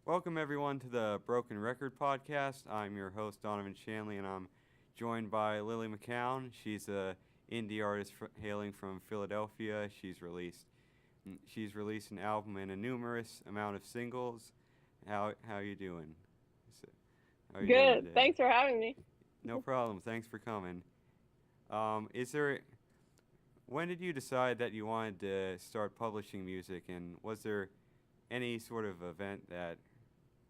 Welcome everyone to the Broken Record Podcast. I'm your host Donovan Shanley, and I'm joined by Lily Mckown. She's a indie artist hailing from Philadelphia. She's released an album and a numerous amount of singles. How you doing? So, how are you doing Good. today? Thanks for having me. No problem. Thanks for coming. Is there When did you decide that you wanted to start publishing music, and was there any sort of event that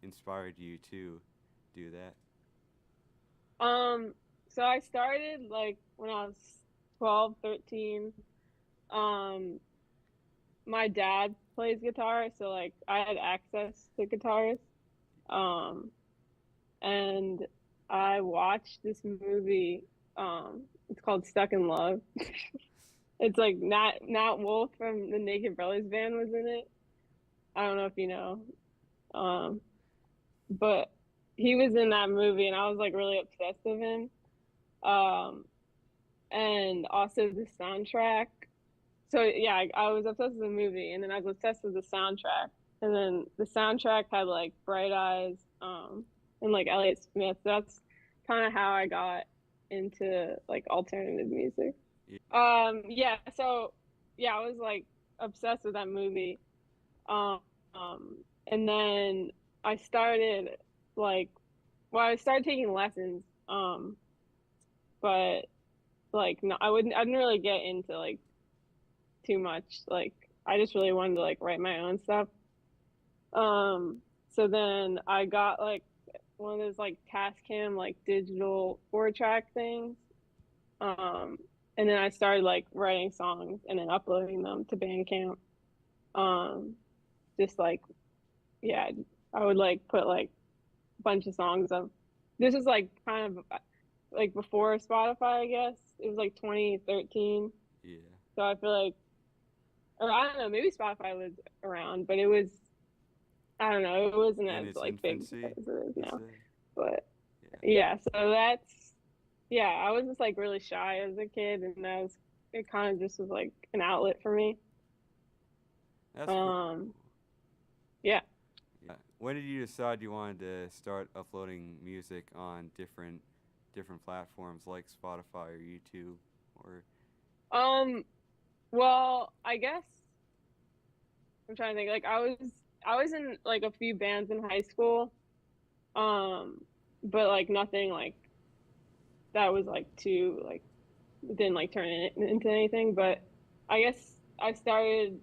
inspired you to do that? Um, so I started like when I was 12, 13. Um, my dad plays guitar, so like I had access to guitars. Um, and I watched this movie. It's called Stuck in Love. It's like Nat Wolff from the Naked Brothers band was in it. I don't know if you know. Um, but he was in that movie and I was like really obsessed with him. Um, and also the soundtrack. So yeah, I was obsessed with the movie, and then I was obsessed with the soundtrack. And then the soundtrack had like Bright Eyes, and like Elliott Smith. That's kind of how I got into like alternative music. Yeah. Yeah, so yeah, I was like obsessed with that movie. And then I started like, well, I started taking lessons. But like no, I didn't really get into like too much. Like I just really wanted to like write my own stuff. So then I got like one of those like Tascam like digital 4-track things. Um, and then I started like writing songs and then uploading them to Bandcamp. Um, just like yeah, I would like put like a bunch of songs of this is like kind of like before Spotify, I guess. It was like 2013. Yeah. So I feel like or I don't know, maybe Spotify was around, but it was I don't know, it wasn't In as its like big infancy, as it is you now. say? But Yeah. yeah, so that's yeah, I was just like really shy as a kid and that was it kind of just was like an outlet for me. That's pretty Um cool. yeah. Yeah. When did you decide you wanted to start uploading music on different platforms like Spotify or YouTube or Um well, I guess I'm trying to think like I was in like a few bands in high school. Um but like nothing like that was like too like didn't like turn it into anything, but I guess I started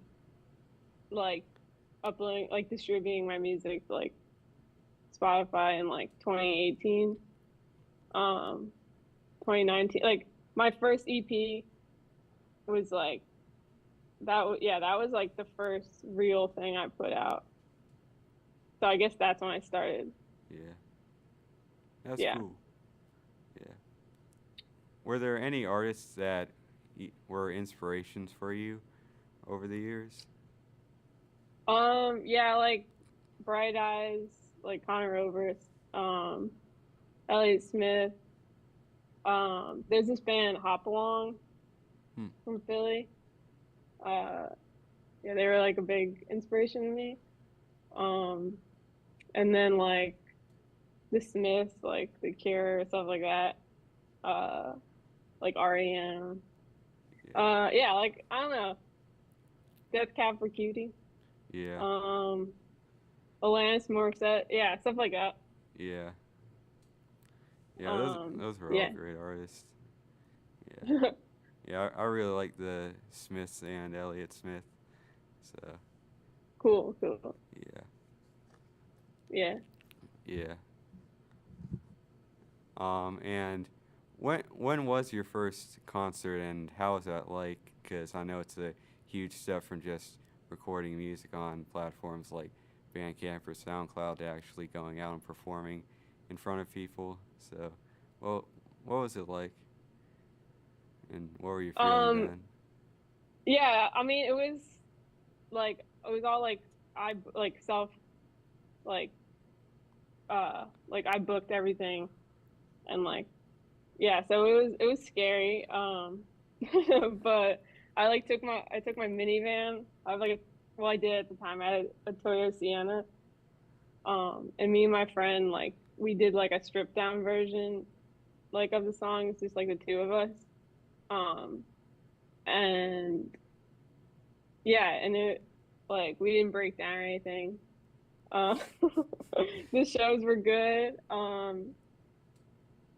like uploading like distributing my music to like Spotify in like 2018, um 2019. Like my first EP was like yeah, that was like the first real thing I put out. So I guess that's when I started. yeah. That's Yeah. cool. Yeah. Were there any artists that were inspirations for you over the years? Yeah, like Bright Eyes, like Connor Roberts, Elliott Smith. There's this band Hop Along Hmm. from Philly. Uh, yeah, they were like a big inspiration to me. Um, and then like the Smiths, like The Cure, stuff like that. Uh, like REM. Yeah. Yeah, like I don't know, Death Cab for Cutie. Yeah. Um, Alanis Morissette. Yeah, stuff like that. Yeah. Yeah. Those were all Yeah. great artists. Yeah. Yeah. I really like the Smiths and Elliott Smith. So Cool, cool. yeah. Yeah. Yeah. And when was your first concert, and how was that like? Because I know it's a huge step from just recording music on platforms like Bandcamp or SoundCloud to actually going out and performing in front of people. So, well, what was it like, and what were you feeling Um, then? yeah, I mean it was like it was all like I like self like like I booked everything and like yeah, so it was scary. But I took my minivan. I have like a well I did at the time. I had a Toyota Sienna. And me and my friend, like, we did like a stripped down version, like, of the songs, just like the two of us. Um, and yeah, and it, like, we didn't break down or anything. Uh, the shows were good.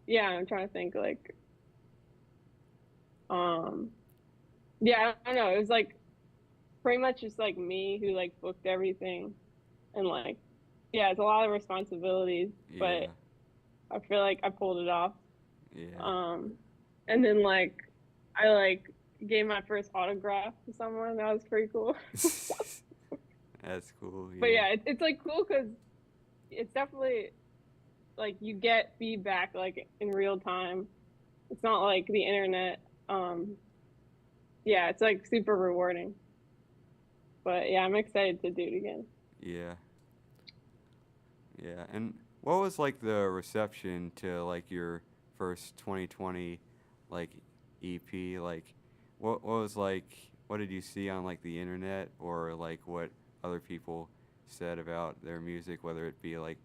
Yeah, I'm trying to think, like, um, yeah, I don't know. It was like pretty much just like me who like booked everything, and like, yeah, it's a lot of responsibilities, Yeah. but I feel like I pulled it off. Yeah. Um, and then like I like gave my first autograph to someone. That was pretty cool. That's cool. But Yeah. yeah, it's like cool because it's definitely like you get feedback like in real time. It's not like the internet. Yeah, it's like super rewarding. But yeah, I'm excited to do it again. Yeah. Yeah. And what was like the reception to like your first 2020 like EP? Like, what was like? What did you see on like the internet or like what other people said about their music? Whether it be like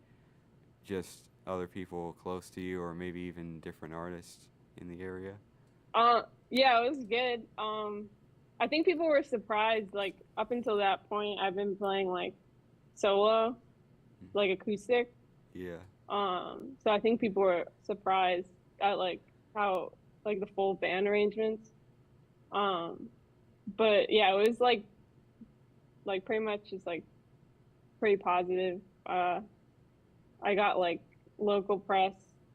just other people close to you or maybe even different artists in the area. Yeah, it was good. I think people were surprised. Like up until that point, I've been playing like solo, like acoustic. Yeah. So I think people were surprised at like how like the full band arrangements. Um, but yeah, it was like pretty much just like pretty positive. I got like local press,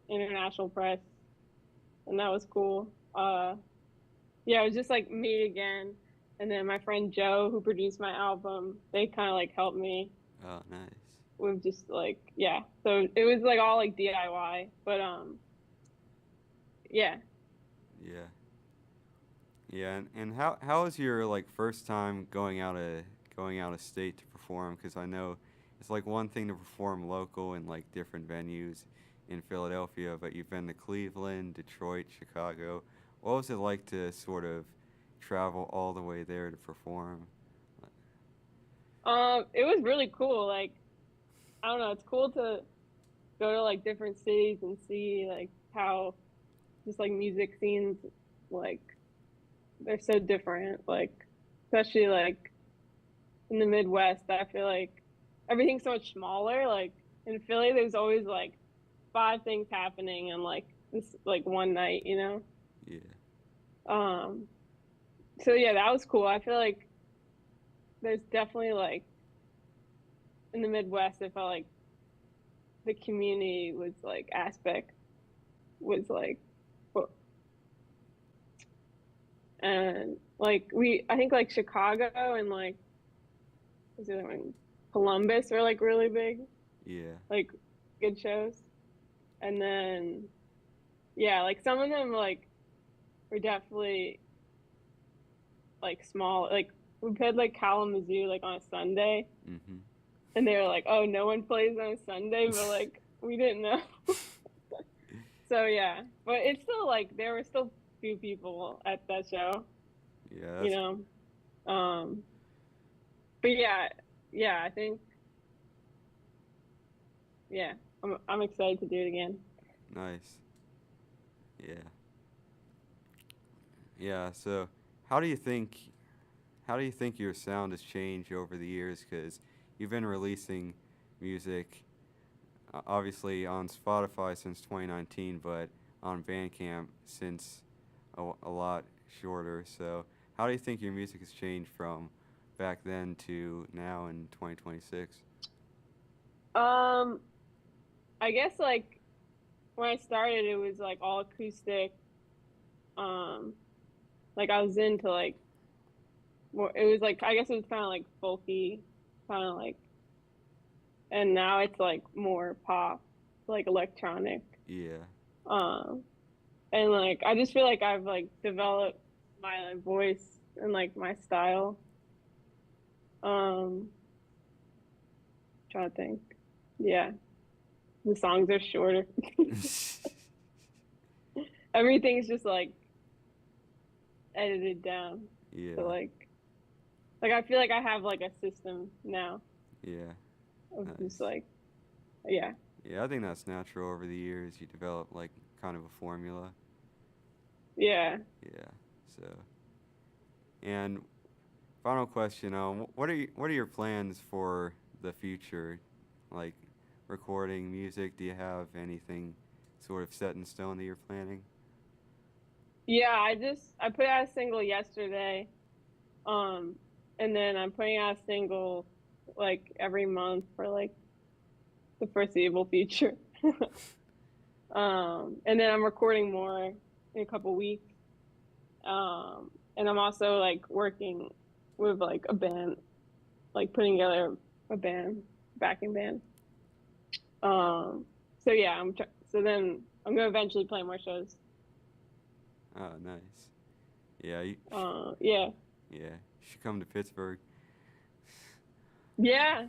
international press, and that was cool. Yeah, it was just like me again. And then my friend Joe, who produced my album, they kind of like helped me Oh, nice. with just like, yeah. So it was like all like DIY, but yeah. Yeah. Yeah, and how was your like first time going out of state to perform? Because I know it's like one thing to perform local in like different venues in Philadelphia, but you've been to Cleveland, Detroit, Chicago. What was it like to sort of travel all the way there to perform? It was really cool. Like, I don't know, it's cool to go to like different cities and see like how just like music scenes like they're so different. Like, especially like in the Midwest, I feel like everything's so much smaller. Like in Philly, there's always like five things happening in like this like one night, you know? Yeah, Um, so yeah, that was cool. I feel like there's definitely like in the Midwest, I felt like the community was like aspect was like, and like I think like Chicago and like, was the other one? Columbus were like really big, yeah, like good shows. And then, yeah, like some of them like were definitely like small. Like we played like Kalamazoo like on a Sunday, mm-hmm. and they were like, "Oh, no one plays on a Sunday," but like we didn't know. So yeah, but it's still like there were still few people at that show, Yeah, you that's know. But yeah, yeah, I think yeah, I'm excited to do it again. nice. Yeah, yeah. So, how do you think how do you think your sound has changed over the years? Because you've been releasing music, obviously on Spotify since 2019, but on Bandcamp since a lot shorter. So, how do you think your music has changed from back then to now in 2026? Um, I guess like when I started, it was like all acoustic. Um, like I was into like more. It was like I guess it was kind of like folky, kind of like, and now it's like more pop, like electronic. Yeah, Um, and like I just feel like I've like developed my like, voice and like my style. Um, trying to think. Yeah, the songs are shorter. Everything's just like edited down. So yeah, like I feel like I have like a system now yeah. of just Nice. like Yeah. Yeah, I think that's natural over the years. You develop like kind of a formula. Yeah. Yeah. So, and final question, what are your plans for the future? Like recording music, do you have anything sort of set in stone that you're planning? Yeah, I put out a single yesterday. Um, and then I'm putting out a single like every month for like the foreseeable future. And then I'm recording more in a couple weeks. And I'm also like working with like a band, like putting together a band, backing band. Um, so yeah, so then I'm gonna eventually play more shows. Oh, nice. Yeah, Yeah, yeah, you should come to Pittsburgh. yeah,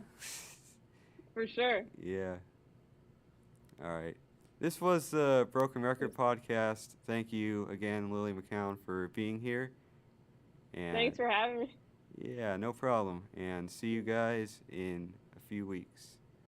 for sure. Yeah. All right. This was the Broken Record podcast. Thank you again, Lily Mckown, for being here. And Thanks for having me. yeah, no problem. And see you guys in a few weeks.